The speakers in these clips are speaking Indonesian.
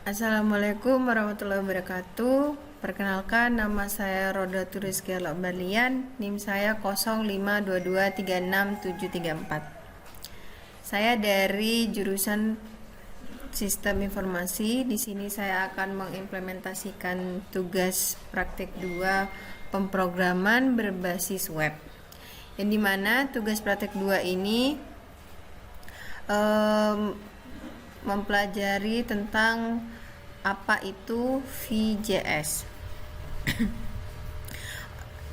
Assalamualaikum warahmatullahi wabarakatuh. Perkenalkan, nama saya Roda Turizky Balian, NIM saya 0522367734. Saya dari jurusan Sistem Informasi. Di sini saya akan mengimplementasikan tugas praktik 2 pemrograman berbasis web. Yang dimana tugas praktik 2 ini mempelajari tentang apa itu VJS.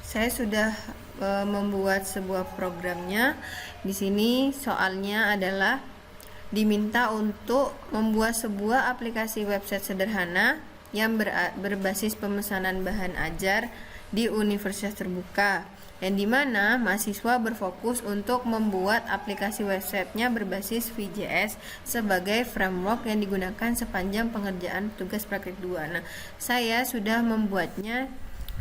Saya sudah membuat sebuah programnya. Di sini soalnya adalah diminta untuk membuat sebuah aplikasi website sederhana yang berbasis pemesanan bahan ajar di universitas terbuka, yang dimana mahasiswa berfokus untuk membuat aplikasi websitenya berbasis VJS sebagai framework yang digunakan sepanjang pengerjaan tugas praktek 2. Nah, saya sudah membuatnya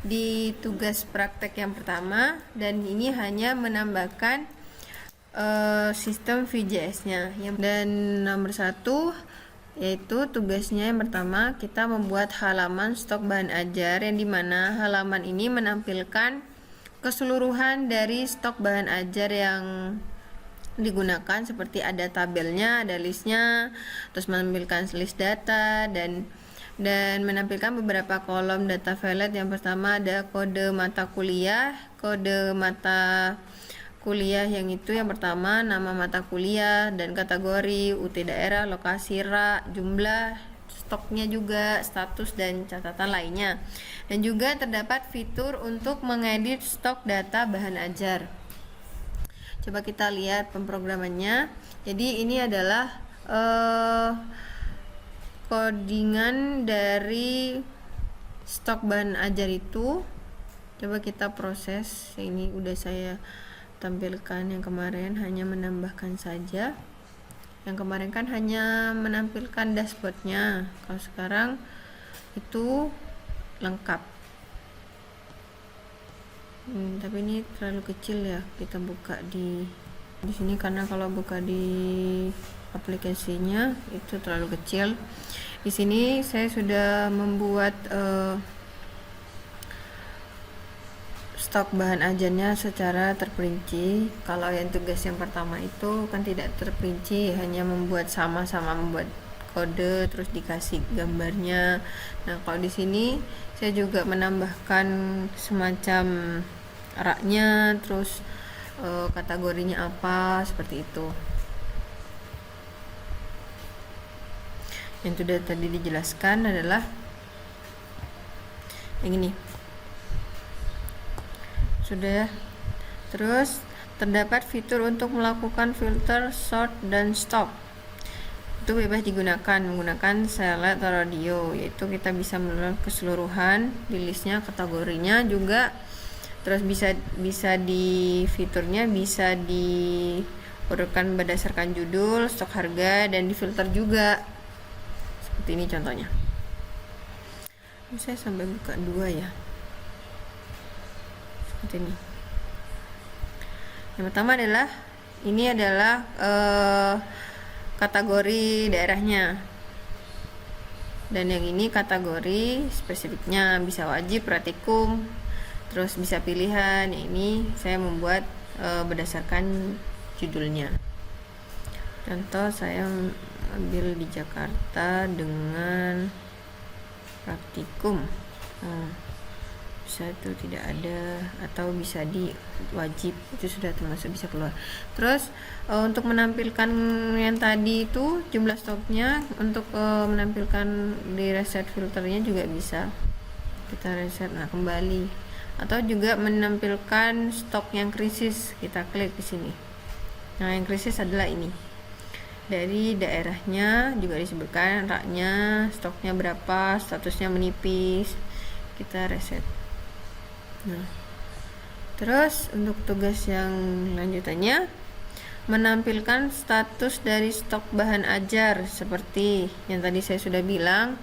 di tugas praktek yang pertama, dan ini hanya menambahkan sistem VJS-nya. Dan nomor 1 yaitu tugasnya yang pertama, kita membuat halaman stok bahan ajar, yang dimana halaman ini menampilkan keseluruhan dari stok bahan ajar yang digunakan, seperti ada tabelnya, ada listnya, terus menampilkan list data dan menampilkan beberapa kolom data file. Yang pertama ada kode mata kuliah, yang itu yang pertama nama mata kuliah dan kategori, UT daerah, lokasi, jumlah stoknya juga, status dan catatan lainnya. Dan juga terdapat fitur untuk mengedit stok data bahan ajar. Coba kita lihat pemrogramannya. Jadi ini adalah codingan dari stok bahan ajar itu. Coba kita proses. Ini udah saya tampilkan, yang kemarin hanya menambahkan saja. Yang kemarin kan hanya menampilkan dashboardnya, kalau sekarang itu lengkap. Tapi ini terlalu kecil ya, kita buka di sini, karena kalau buka di aplikasinya itu terlalu kecil. Di sini saya sudah membuat stok bahan ajarnya secara terperinci. Kalau yang tugas yang pertama itu kan tidak terperinci, hanya membuat sama-sama membuat kode terus dikasih gambarnya. Nah, kalau di sini saya juga menambahkan semacam raknya, terus kategorinya apa, seperti itu. Yang sudah tadi dijelaskan adalah yang ini. Sudah. Terus terdapat fitur untuk melakukan filter, sort, dan stop. Itu bebas digunakan menggunakan select atau radio, yaitu kita bisa melihat keseluruhan di listnya, kategorinya juga. Terus bisa di fiturnya bisa diurutkan berdasarkan judul, stok harga, dan difilter juga. Seperti ini contohnya. Saya sampai buka 2 ya. Seperti ini. Yang pertama adalah kategori daerahnya, dan yang ini kategori spesifiknya, bisa wajib, praktikum, terus bisa pilihan. Ini saya membuat berdasarkan judulnya. Contoh, saya ambil di Jakarta dengan praktikum. Bisa itu tidak ada, atau bisa di wajib, itu sudah termasuk bisa keluar. Terus untuk menampilkan yang tadi itu jumlah stoknya, untuk menampilkan di reset filternya juga bisa kita reset. Nah, kembali, atau juga menampilkan stok yang krisis, kita klik di sini. Nah, yang krisis adalah ini. Dari daerahnya juga disebutkan, raknya, stoknya berapa, statusnya menipis, kita reset. Nah, terus untuk tugas yang lanjutannya, menampilkan status dari stok bahan ajar, seperti yang tadi saya sudah bilang,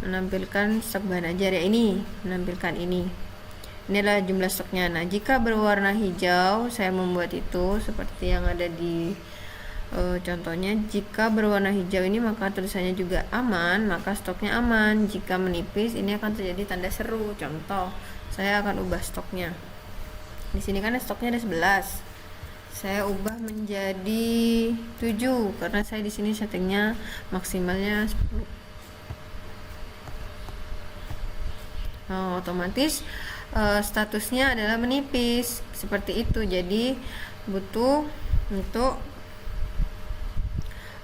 menampilkan stok bahan ajar ya, ini menampilkan ini adalah jumlah stoknya. Nah, jika berwarna hijau, saya membuat itu seperti yang ada di Contohnya, jika berwarna hijau ini maka tulisannya juga aman, maka stoknya aman. Jika menipis, ini akan terjadi tanda seru. Contoh, saya akan ubah stoknya. Di sini kan stoknya ada 11. Saya ubah menjadi 7 karena saya di sini settingnya maksimalnya 10. Otomatis statusnya adalah menipis seperti itu. Jadi butuh untuk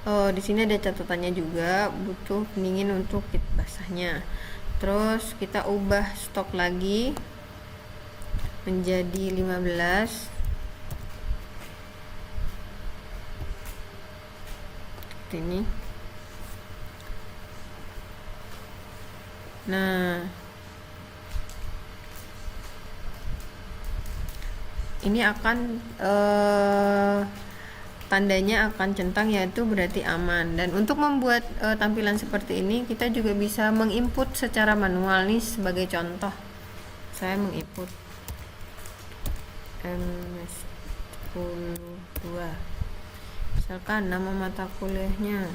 di sini ada catatannya juga, butuh pendingin untuk kit basahnya. Terus kita ubah stok lagi menjadi 15. Seperti ini. Nah, ini akan tandanya akan centang, yaitu berarti aman. Dan untuk membuat tampilan seperti ini, kita juga bisa menginput secara manual. Nih sebagai contoh, saya menginput MS12, misalkan nama mata kuliahnya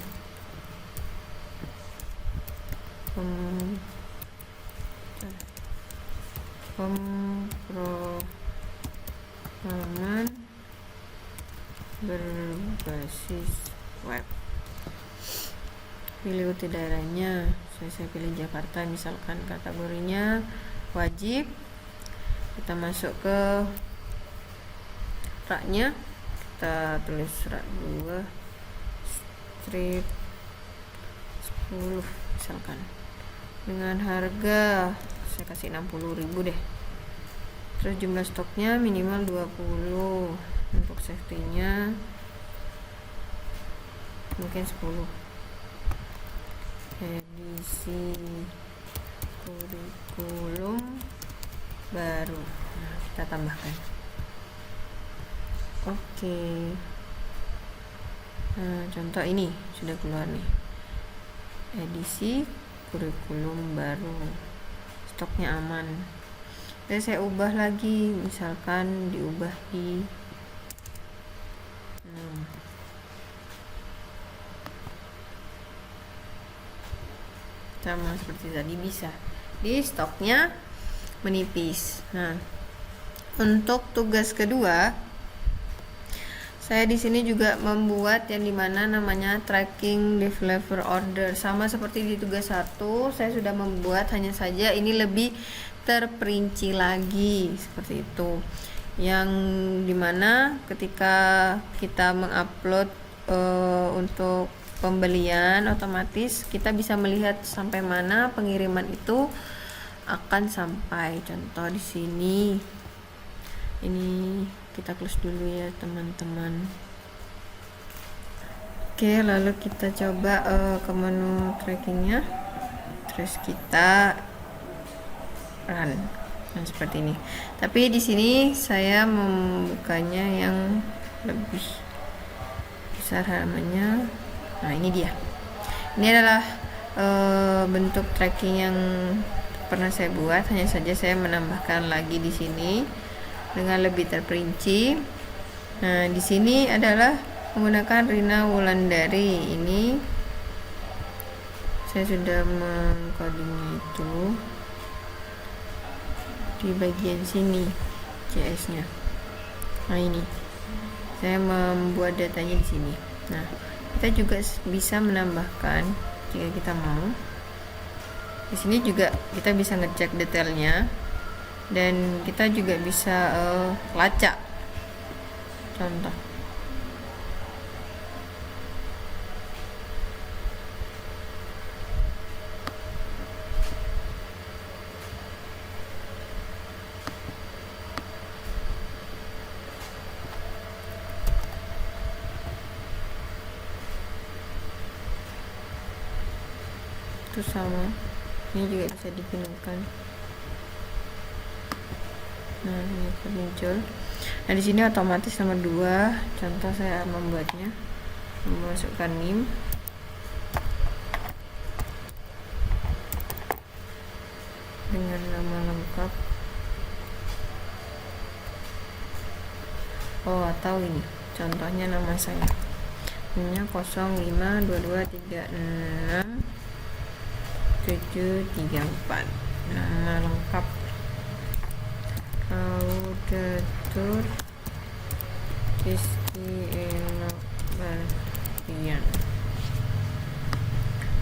pemrograman berbasis web. Pilih UT daerahnya, saya pilih Jakarta misalkan. Kategorinya wajib. Kita masuk ke raknya, kita tulis rak 2 strip 10 misalkan, dengan harga saya kasih 60.000 deh. Terus jumlah stoknya minimal 20. Untuk safety-nya mungkin 10. Edisi kurikulum baru, nah, kita tambahkan. Oke. Nah, contoh ini sudah keluar nih, edisi kurikulum baru, stoknya aman. Dan saya ubah lagi, misalkan diubah di sama seperti tadi, bisa di stoknya menipis. Nah, untuk tugas kedua, saya di sini juga membuat yang dimana namanya tracking developer order. Sama seperti di tugas 1, saya sudah membuat, hanya saja ini lebih terperinci lagi seperti itu. Yang dimana ketika kita mengupload untuk pembelian, otomatis kita bisa melihat sampai mana pengiriman itu akan sampai. Contoh di sini, ini kita close dulu ya teman-teman. Oke, lalu kita coba ke menu trackingnya, terus kita run. Nah, seperti ini. Tapi di sini saya membukanya yang lebih besar halamannya. Nah, ini dia. Ini adalah bentuk tracking yang pernah saya buat. Hanya saja saya menambahkan lagi di sini dengan lebih terperinci. Nah, di sini adalah menggunakan Rina Wulandari. Ini saya sudah mengcodingnya itu di bagian sini CS-nya. Nah, ini saya membuat datanya di sini. Nah, kita juga bisa menambahkan jika kita mau. Di sini juga kita bisa ngecek detailnya, dan kita juga bisa lacak. Contoh, itu sama, ini juga bisa dipindah. Nah, ini muncul. Nah, di sini otomatis nomor 2. Contoh saya membuatnya, memasukkan NIM, dengan nama lengkap. Atau ini contohnya nama saya. Ini 0522367734. Nama lengkap Laudatur Rizky Enobardian.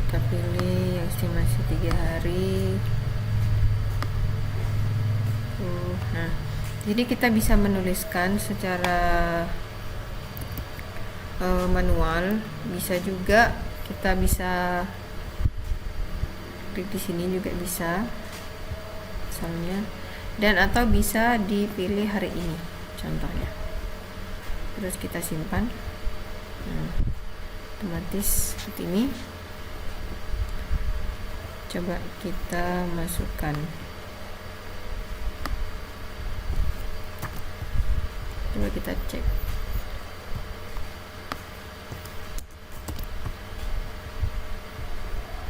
Kita pilih yang estimasi 3 hari. Nah, jadi kita bisa menuliskan secara manual, bisa juga kita bisa klik di sini juga bisa misalnya, dan atau bisa dipilih hari ini contohnya, terus kita simpan. Otomatis seperti ini. Coba kita masukkan, coba kita cek.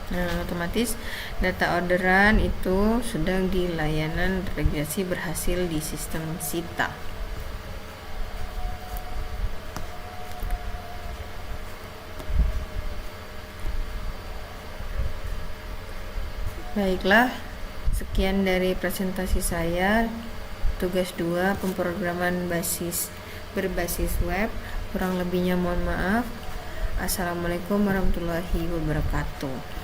Nah, otomatis data orderan itu sedang di layanan registrasi berhasil di sistem SITA. Baiklah, sekian dari presentasi saya tugas 2 pemrograman berbasis web. Kurang lebihnya mohon maaf. Assalamualaikum warahmatullahi wabarakatuh.